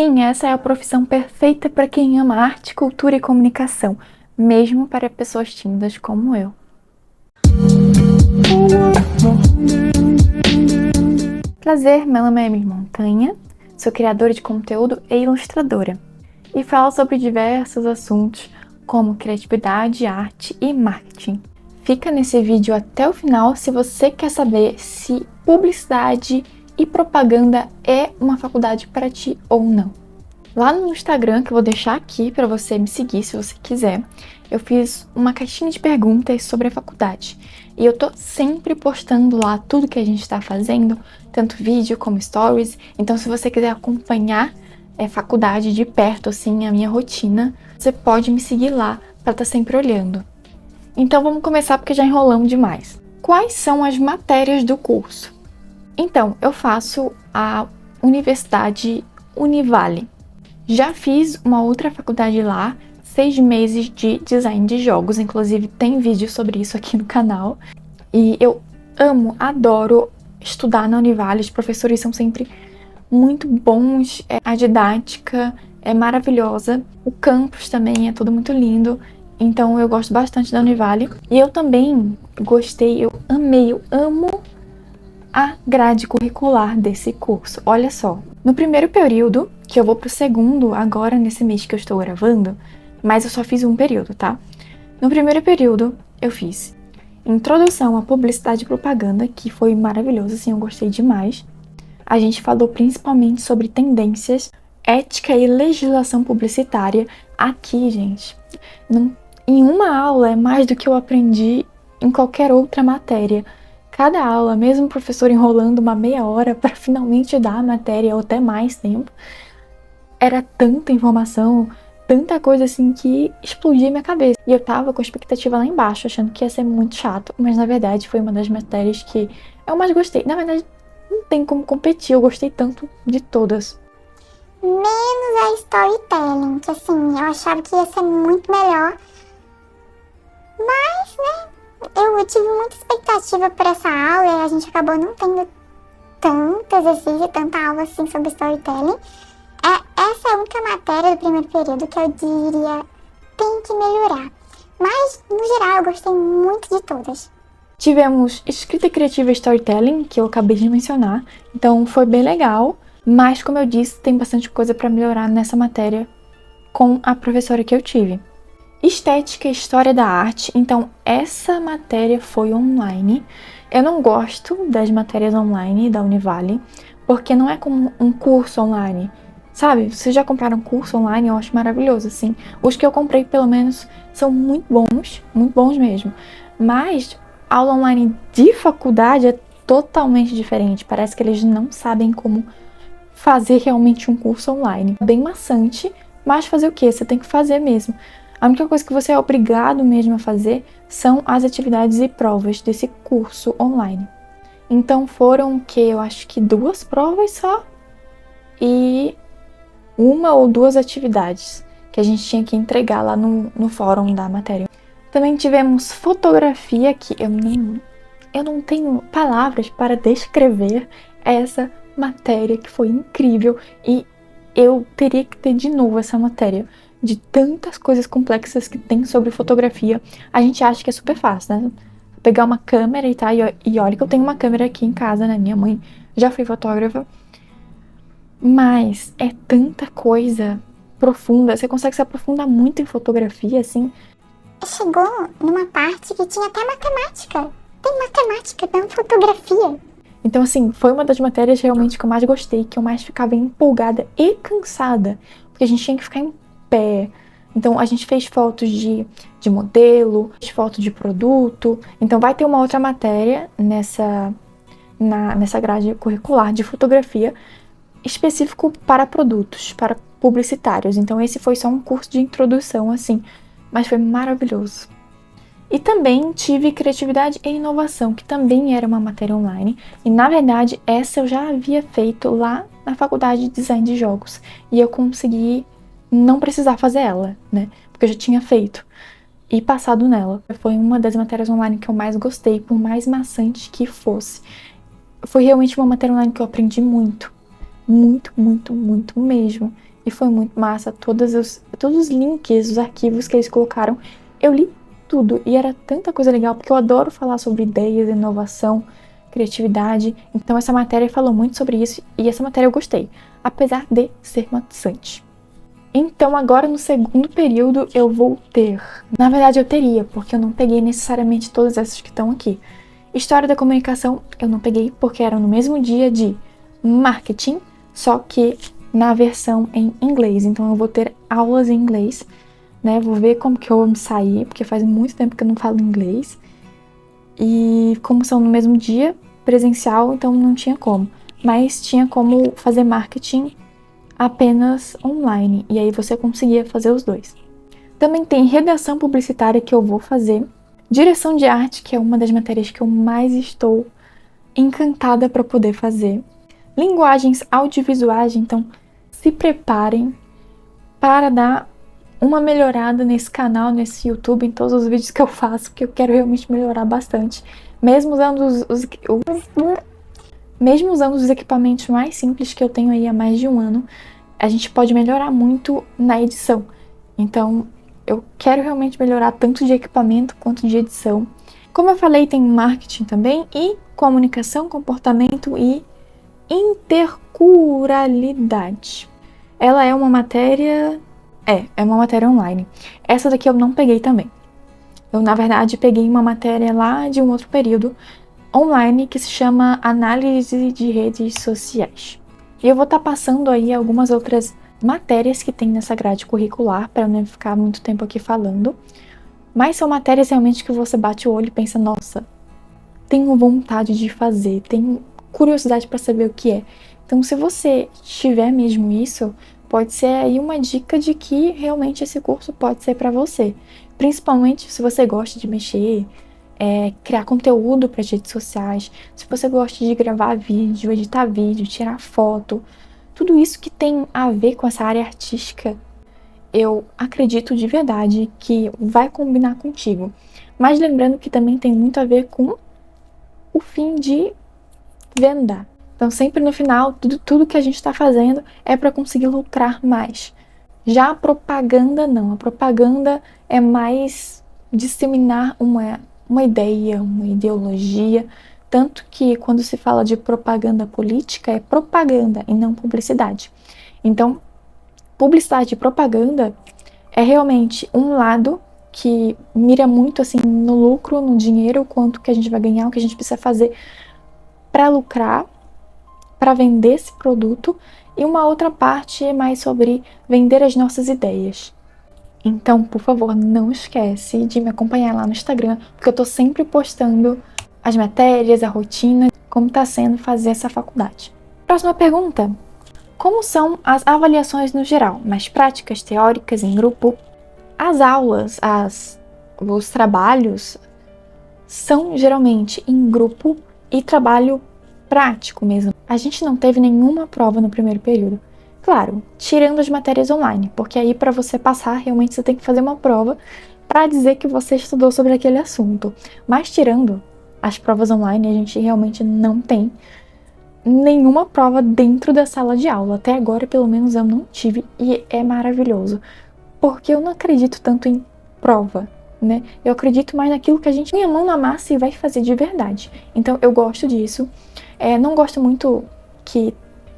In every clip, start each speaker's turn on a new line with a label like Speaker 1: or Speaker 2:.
Speaker 1: Sim, essa é a profissão perfeita para quem ama arte, cultura e comunicação, mesmo para pessoas tímidas como eu. Prazer, meu nome é Emily Montanha, sou criadora de conteúdo e ilustradora, e falo sobre diversos assuntos como criatividade, arte e marketing. Fica nesse vídeo até o final se você quer saber se publicidade e propaganda é uma faculdade para ti ou não. Lá no Instagram, que eu vou deixar aqui para você me seguir se você quiser, eu fiz uma caixinha de perguntas sobre a faculdade. E eu tô sempre postando lá tudo que a gente está fazendo, tanto vídeo como stories. Então se você quiser acompanhar a faculdade de perto, assim, a minha rotina, você pode me seguir lá para estar sempre olhando. Então vamos começar porque já enrolamos demais. Quais são as matérias do curso? Então, eu faço a Universidade Univale. Já fiz uma outra faculdade lá, 6 meses de design de jogos, inclusive tem vídeo sobre isso aqui no canal. E eu amo, adoro estudar na Univale, os professores são sempre muito bons, a didática é maravilhosa, o campus também é tudo muito lindo, então eu gosto bastante da Univale. E eu também gostei, eu amei, eu amo a grade curricular desse curso. Olha só, no primeiro período, que eu vou pro segundo agora nesse mês que eu estou gravando, mas eu só fiz um período, tá? No primeiro período, eu fiz Introdução à Publicidade e Propaganda, que foi maravilhoso, assim, eu gostei demais. A gente falou principalmente sobre tendências, ética e legislação publicitária. Aqui, gente, em uma aula é mais do que eu aprendi em qualquer outra matéria. Cada aula, mesmo o professor enrolando uma meia hora para finalmente dar a matéria ou até mais tempo, era tanta informação, tanta coisa assim que explodia minha cabeça. E eu tava com a expectativa lá embaixo, achando que ia ser muito chato, mas na verdade foi uma das matérias que eu mais gostei. Na verdade, não tem como competir, eu gostei tanto de todas.
Speaker 2: Menos a storytelling, que assim, eu achava que ia ser muito melhor. Mas, né, eu tive muita expectativa por essa aula e a gente acabou não tendo tanto exercício, tanta aula assim sobre storytelling. Essa é a única matéria do primeiro período que eu diria tem que melhorar. Mas, no geral, eu gostei muito de todas.
Speaker 1: Tivemos escrita criativa e storytelling, que eu acabei de mencionar, então foi bem legal, mas como eu disse, tem bastante coisa para melhorar nessa matéria com a professora que eu tive. Estética e História da Arte, então essa matéria foi online. Eu não gosto das matérias online da Univale, porque não é como um curso online, sabe? Vocês já compraram um curso online? Eu acho maravilhoso, assim. Os que eu comprei, pelo menos, são muito bons mesmo. Mas aula online de faculdade é totalmente diferente. Parece que eles não sabem como fazer realmente um curso online. É bem maçante, mas fazer o quê? Você tem que fazer mesmo. A única coisa que você é obrigado mesmo a fazer são as atividades e provas desse curso online. Então foram eu acho que 2 provas só e 1 ou 2 atividades que a gente tinha que entregar lá no fórum da matéria. Também tivemos fotografia, que eu não tenho palavras para descrever essa matéria, que foi incrível, e eu teria que ter de novo essa matéria. De tantas coisas complexas que tem sobre fotografia, a gente acha que é super fácil, né? Pegar uma câmera e tá, e olha que eu tenho uma câmera aqui em casa, né? Minha mãe já foi fotógrafa. Mas é tanta coisa profunda, você consegue se aprofundar muito em fotografia, assim.
Speaker 2: Chegou numa parte que tinha até matemática. Tem matemática na fotografia.
Speaker 1: Então, assim, foi uma das matérias realmente que eu mais gostei, que eu mais ficava empolgada e cansada, porque a gente tinha que ficar em pé. Então a gente fez fotos de modelo, fez foto de produto. Então vai ter uma outra matéria nessa grade curricular de fotografia específico para produtos, para publicitários. Então esse foi só um curso de introdução, assim, mas foi maravilhoso. E também tive criatividade e inovação, que também era uma matéria online. E na verdade essa eu já havia feito lá na faculdade de design de jogos. E eu consegui não precisar fazer ela, né? Porque eu já tinha feito e passado nela. Foi uma das matérias online que eu mais gostei, por mais maçante que fosse. Foi realmente uma matéria online que eu aprendi muito. muito, muito, muito mesmo. E foi muito massa. Todos os links, os arquivos que eles colocaram, eu li tudo. E era tanta coisa legal, porque eu adoro falar sobre ideias, inovação, criatividade. Então essa matéria falou muito sobre isso e essa matéria eu gostei, apesar de ser maçante. Então agora no segundo período eu vou ter, na verdade eu teria, porque eu não peguei necessariamente todas essas que estão aqui. História da comunicação eu não peguei porque era no mesmo dia de marketing, só que na versão em inglês. Então eu vou ter aulas em inglês, né? Vou ver como que eu vou me sair, porque faz muito tempo que eu não falo inglês. E como são no mesmo dia, presencial, então não tinha como. Mas tinha como fazer marketing apenas online. E aí você conseguia fazer os dois. Também tem redação publicitária que eu vou fazer. Direção de arte, que é uma das matérias que eu mais estou encantada para poder fazer. Linguagens audiovisuais, então se preparem para dar uma melhorada nesse canal, nesse YouTube, em todos os vídeos que eu faço, porque eu quero realmente melhorar bastante. Mesmo usando os equipamentos mais simples que eu tenho aí há mais de um ano, a gente pode melhorar muito na edição. Então, eu quero realmente melhorar tanto de equipamento quanto de edição. Como eu falei, tem marketing também e comunicação, comportamento e interculturalidade. Ela é uma matéria... É uma matéria online. Essa daqui eu não peguei também. Eu, na verdade, peguei uma matéria lá de um outro período online que se chama Análise de Redes Sociais. E eu vou estar passando aí algumas outras matérias que tem nessa grade curricular, para não ficar muito tempo aqui falando. Mas são matérias realmente que você bate o olho e pensa, nossa, tenho vontade de fazer, tenho curiosidade para saber o que é. Então, se você tiver mesmo isso, pode ser aí uma dica de que realmente esse curso pode ser para você. Principalmente se você gosta de mexer, criar conteúdo para as redes sociais, se você gosta de gravar vídeo, editar vídeo, tirar foto, tudo isso que tem a ver com essa área artística, eu acredito de verdade que vai combinar contigo. Mas lembrando que também tem muito a ver com o fim de venda. Então sempre no final, tudo que a gente está fazendo é para conseguir lucrar mais. Já a propaganda não, a propaganda é mais disseminar uma ideia, uma ideologia, tanto que quando se fala de propaganda política é propaganda e não publicidade. Então, publicidade e propaganda é realmente um lado que mira muito assim no lucro, no dinheiro, o quanto que a gente vai ganhar, o que a gente precisa fazer para lucrar, para vender esse produto, e uma outra parte é mais sobre vender as nossas ideias. Então, por favor, não esquece de me acompanhar lá no Instagram, porque eu tô sempre postando as matérias, a rotina, como tá sendo fazer essa faculdade. Próxima pergunta. Como são as avaliações no geral? Mais práticas, teóricas, em grupo? As aulas, os trabalhos são geralmente em grupo e trabalho prático mesmo. A gente não teve nenhuma prova no primeiro período. Claro, tirando as matérias online, porque aí para você passar, realmente você tem que fazer uma prova para dizer que você estudou sobre aquele assunto. Mas tirando as provas online, a gente realmente não tem nenhuma prova dentro da sala de aula. Até agora, pelo menos, eu não tive, e é maravilhoso. Porque eu não acredito tanto em prova, né? Eu acredito mais naquilo que a gente põe a mão na massa e vai fazer de verdade. Então, eu gosto disso. Não gosto muito que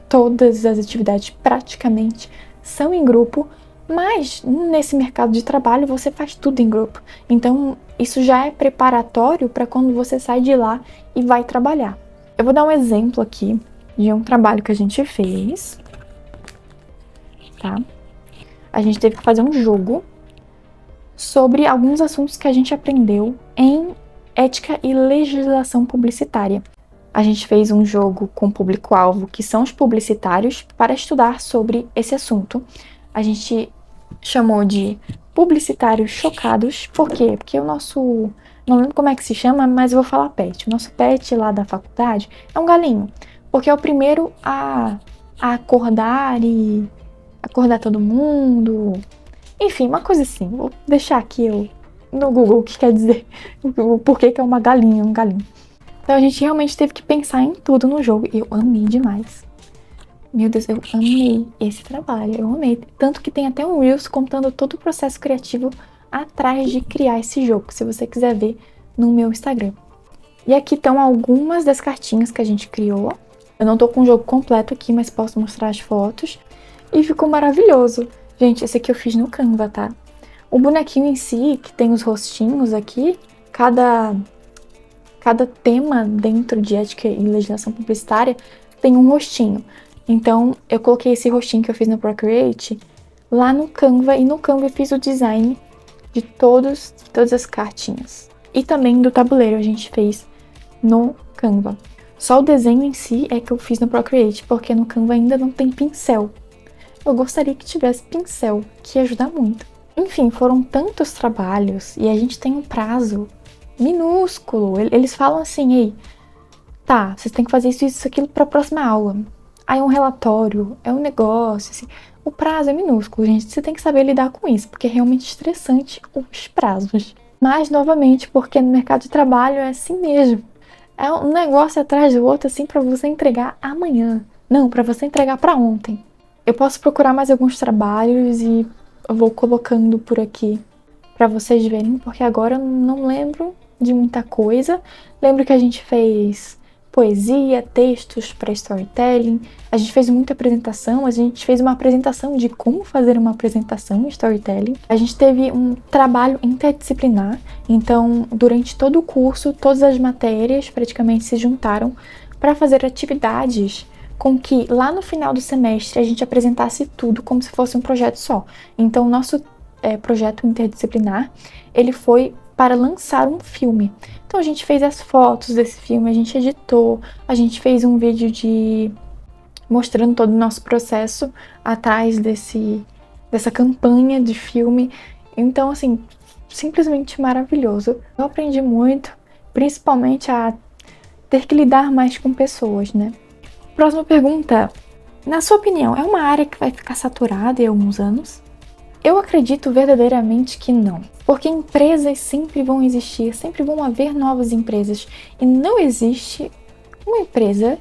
Speaker 1: todas as atividades praticamente são em grupo, mas nesse mercado de trabalho você faz tudo em grupo. Então, isso já é preparatório para quando você sai de lá e vai trabalhar. Eu vou dar um exemplo aqui de um trabalho que a gente fez, tá? A gente teve que fazer um jogo sobre alguns assuntos que a gente aprendeu em ética e legislação publicitária. A gente fez um jogo com público-alvo, que são os publicitários, para estudar sobre esse assunto. A gente chamou de publicitários chocados. Por quê? Porque o nosso... Não lembro como é que se chama, mas eu vou falar pet. O nosso pet lá da faculdade é um galinho. Porque é o primeiro a acordar e acordar todo mundo. Enfim, uma coisa assim. Vou deixar aqui no Google o que quer dizer. Por que é uma galinha, um galinho. Então a gente realmente teve que pensar em tudo no jogo. Eu amei demais. Meu Deus, eu amei esse trabalho, eu amei. Tanto que tem até um Reels contando todo o processo criativo atrás de criar esse jogo, se você quiser ver no meu Instagram. E aqui estão algumas das cartinhas que a gente criou. Eu não tô com o jogo completo aqui, mas posso mostrar as fotos. E ficou maravilhoso. Gente, esse aqui eu fiz no Canva, tá? O bonequinho em si, que tem os rostinhos aqui, cada tema dentro de ética e legislação publicitária tem um rostinho. Então, eu coloquei esse rostinho que eu fiz no Procreate lá no Canva, e no Canva eu fiz o design de todas as cartinhas. E também do tabuleiro a gente fez no Canva. Só o desenho em si é que eu fiz no Procreate, porque no Canva ainda não tem pincel. Eu gostaria que tivesse pincel, que ia ajudar muito. Enfim, foram tantos trabalhos e a gente tem um prazo minúsculo. Eles falam assim, ei, tá, vocês têm que fazer isso, aquilo para a próxima aula. Aí é um relatório, é um negócio, assim. O prazo é minúsculo, gente. Você tem que saber lidar com isso, porque é realmente estressante os prazos. Mas, novamente, porque no mercado de trabalho é assim mesmo. É um negócio atrás do outro, assim, para você entregar amanhã. Não, para você entregar para ontem. Eu posso procurar mais alguns trabalhos e eu vou colocando por aqui para vocês verem, porque agora eu não lembro de muita coisa. Lembro que a gente fez poesia, textos para storytelling, a gente fez muita apresentação, a gente fez uma apresentação de como fazer uma apresentação em storytelling. A gente teve um trabalho interdisciplinar, então durante todo o curso, todas as matérias praticamente se juntaram para fazer atividades com que lá no final do semestre a gente apresentasse tudo como se fosse um projeto só. Então o nosso projeto interdisciplinar, ele foi para lançar um filme. Então a gente fez as fotos desse filme, a gente editou, a gente fez um vídeo mostrando todo o nosso processo atrás dessa campanha de filme. Então, assim, simplesmente maravilhoso. Eu aprendi muito, principalmente a ter que lidar mais com pessoas, né? Próxima pergunta. Na sua opinião, é uma área que vai ficar saturada em alguns anos? Eu acredito verdadeiramente que não, porque empresas sempre vão existir, sempre vão haver novas empresas, e não existe uma empresa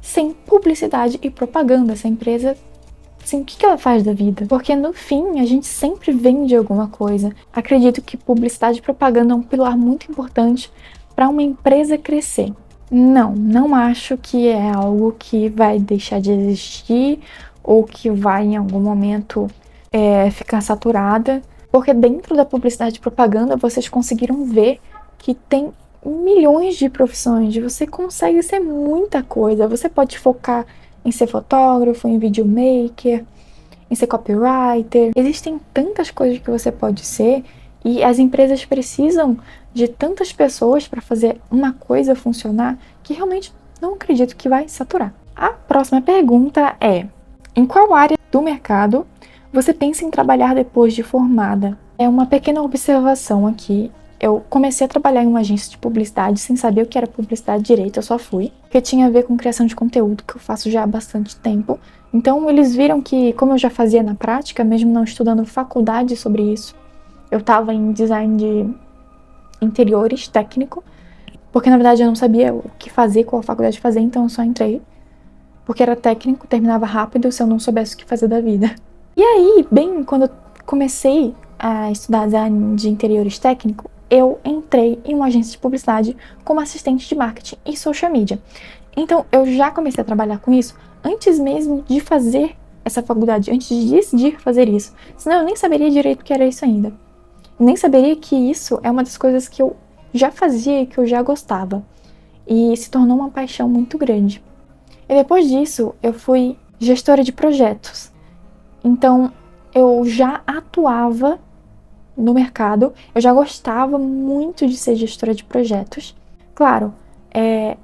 Speaker 1: sem publicidade e propaganda. Essa empresa, assim, o que ela faz da vida? Porque no fim a gente sempre vende alguma coisa. Acredito que publicidade e propaganda é um pilar muito importante para uma empresa crescer. Não acho que é algo que vai deixar de existir ou que vai em algum momento ficar saturada, porque dentro da publicidade e propaganda vocês conseguiram ver que tem milhões de profissões, você consegue ser muita coisa. Você pode focar em ser fotógrafo, em videomaker, em ser copywriter. Existem tantas coisas que você pode ser, e as empresas precisam de tantas pessoas para fazer uma coisa funcionar, que realmente não acredito que vai saturar. A próxima pergunta é: em qual área do mercado você pensa em trabalhar depois de formada? É uma pequena observação aqui. Eu comecei a trabalhar em uma agência de publicidade sem saber o que era publicidade direito, eu só fui, porque tinha a ver com criação de conteúdo, que eu faço já há bastante tempo. Então eles viram que, como eu já fazia na prática, mesmo não estudando faculdade sobre isso, eu estava em design de interiores técnico, porque na verdade eu não sabia o que fazer, qual faculdade fazer, então eu só entrei, porque era técnico, terminava rápido se eu não soubesse o que fazer da vida. E aí, bem, quando eu comecei a estudar design de interiores técnico, eu entrei em uma agência de publicidade como assistente de marketing e social media. Então, eu já comecei a trabalhar com isso antes mesmo de fazer essa faculdade, antes de decidir fazer isso. Senão eu nem saberia direito o que era isso ainda. Nem saberia que isso é uma das coisas que eu já fazia e que eu já gostava. E se tornou uma paixão muito grande. E depois disso, eu fui gestora de projetos. Então, eu já atuava no mercado, eu já gostava muito de ser gestora de projetos. Claro,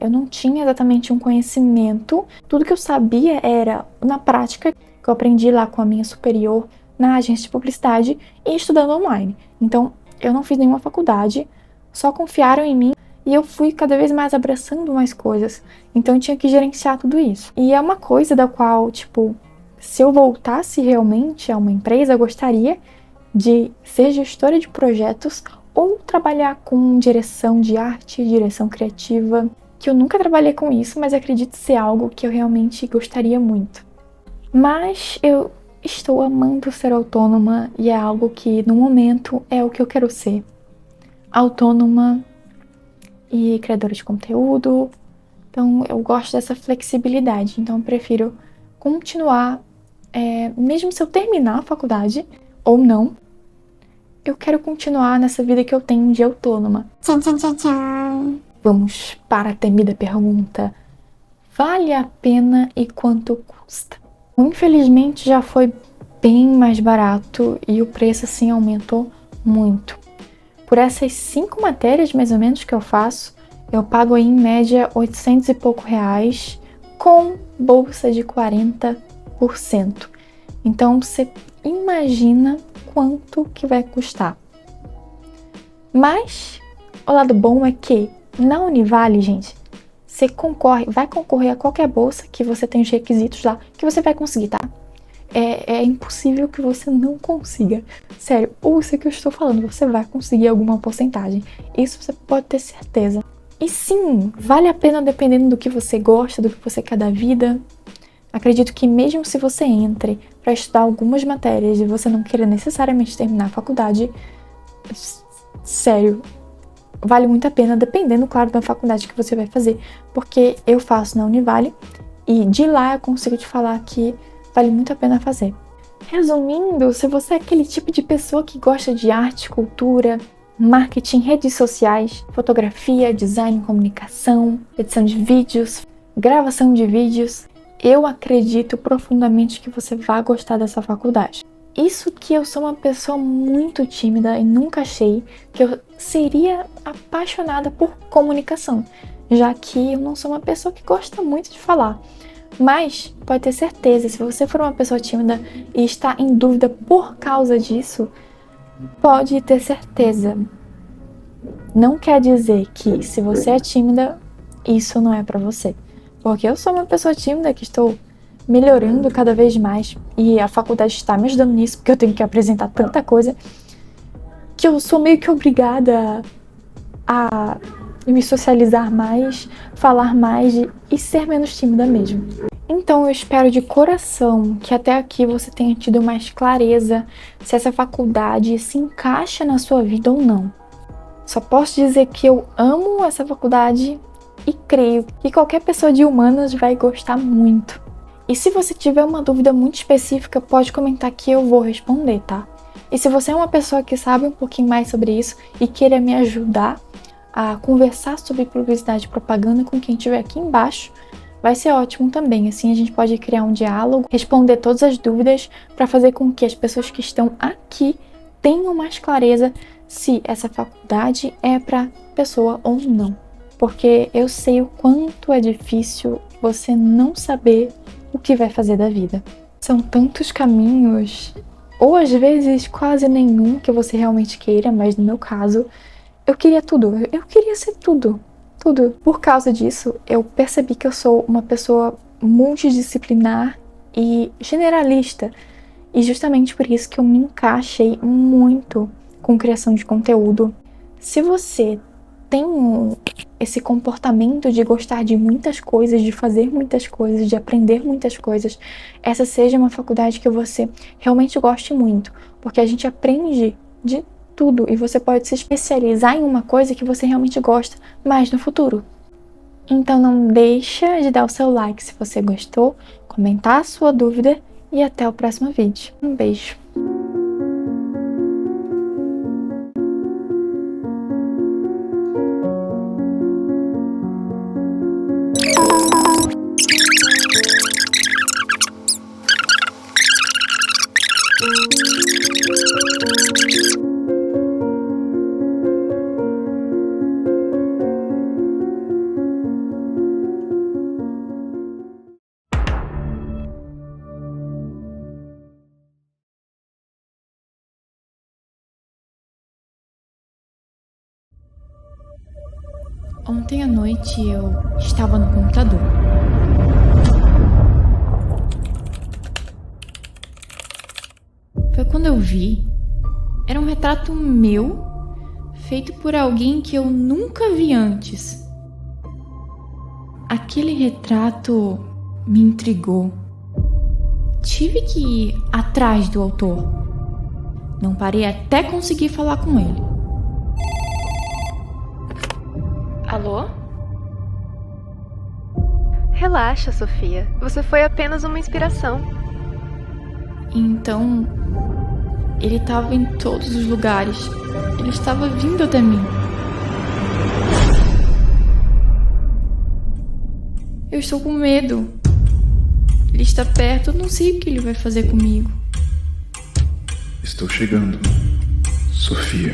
Speaker 1: eu não tinha exatamente um conhecimento, tudo que eu sabia era na prática, que eu aprendi lá com a minha superior na agência de publicidade e estudando online. Então, eu não fiz nenhuma faculdade, só confiaram em mim e eu fui cada vez mais abraçando mais coisas. Então, eu tinha que gerenciar tudo isso. E é uma coisa da qual, se eu voltasse realmente a uma empresa, eu gostaria de ser gestora de projetos ou trabalhar com direção de arte, direção criativa, que eu nunca trabalhei com isso, mas acredito ser algo que eu realmente gostaria muito. Mas eu estou amando ser autônoma e é algo que no momento é o que eu quero ser. Autônoma e criadora de conteúdo. Então eu gosto dessa flexibilidade, então eu prefiro continuar, mesmo se eu terminar a faculdade ou não, eu quero continuar nessa vida que eu tenho de autônoma.
Speaker 2: Tchan, tchan, tchan, tchan.
Speaker 1: Vamos para a temida pergunta: vale a pena e quanto custa? Infelizmente já foi bem mais barato e o preço assim aumentou muito. Por essas 5 matérias mais ou menos que eu faço, eu pago em média 800 e pouco reais com bolsa de 40%. Então você imagina quanto que vai custar. Mas o lado bom é que na Univale, gente, você vai concorrer a qualquer bolsa que você tem os requisitos lá, que você vai conseguir, tá? É impossível que você não consiga. Sério, ouça o que eu estou falando, você vai conseguir alguma porcentagem. Isso você pode ter certeza. E sim, vale a pena dependendo do que você gosta, do que você quer da vida. Acredito que mesmo se você entre para estudar algumas matérias e você não queira necessariamente terminar a faculdade, sério, vale muito a pena, dependendo, claro, da faculdade que você vai fazer. Porque eu faço na Univale e de lá eu consigo te falar que vale muito a pena fazer. Resumindo, se você é aquele tipo de pessoa que gosta de arte, cultura, marketing, redes sociais, fotografia, design, comunicação, edição de vídeos, gravação de vídeos, eu acredito profundamente que você vai gostar dessa faculdade. Isso que eu sou uma pessoa muito tímida e nunca achei que eu seria apaixonada por comunicação, já que eu não sou uma pessoa que gosta muito de falar. Mas pode ter certeza, se você for uma pessoa tímida e está em dúvida por causa disso, pode ter certeza. Não quer dizer que se você é tímida, isso não é pra você. Porque eu sou uma pessoa tímida que estou melhorando cada vez mais e a faculdade está me ajudando nisso, porque eu tenho que apresentar tanta coisa que eu sou meio que obrigada a me socializar mais, falar mais e ser menos tímida mesmo. Então eu espero de coração que até aqui você tenha tido mais clareza se essa faculdade se encaixa na sua vida ou não. Só posso dizer que eu amo essa faculdade e creio que qualquer pessoa de humanas vai gostar muito. E se você tiver uma dúvida muito específica, pode comentar que eu vou responder, tá? E se você é uma pessoa que sabe um pouquinho mais sobre isso e queira me ajudar a conversar sobre publicidade e propaganda com quem estiver aqui embaixo, vai ser ótimo também. Assim a gente pode criar um diálogo, responder todas as dúvidas para fazer com que as pessoas que estão aqui tenham mais clareza se essa faculdade é para pessoa ou não. Porque eu sei o quanto é difícil você não saber o que vai fazer da vida. São tantos caminhos, ou às vezes quase nenhum que você realmente queira, mas no meu caso, eu queria tudo. Eu queria ser tudo. Tudo. Por causa disso, eu percebi que eu sou uma pessoa multidisciplinar e generalista. E justamente por isso que eu me encaixei muito com criação de conteúdo. Se você tem esse comportamento de gostar de muitas coisas, de fazer muitas coisas, de aprender muitas coisas, essa seja uma faculdade que você realmente goste muito, porque a gente aprende de tudo e você pode se especializar em uma coisa que você realmente gosta mais no futuro. Então não deixa de dar o seu like se você gostou, comentar a sua dúvida e até o próximo vídeo. Um beijo! Ontem à noite eu estava no computador. Foi quando eu vi. Era um retrato meu, feito por alguém que eu nunca vi antes. Aquele retrato me intrigou. tive que ir atrás do autor. Não parei até conseguir falar com ele.
Speaker 3: Alô? Relaxa, Sofia. Você foi apenas uma inspiração.
Speaker 1: Então, ele estava em todos os lugares. Ele estava vindo até mim. Eu estou com medo. Ele está perto, eu não sei o que ele vai fazer comigo.
Speaker 4: Estou chegando, Sofia.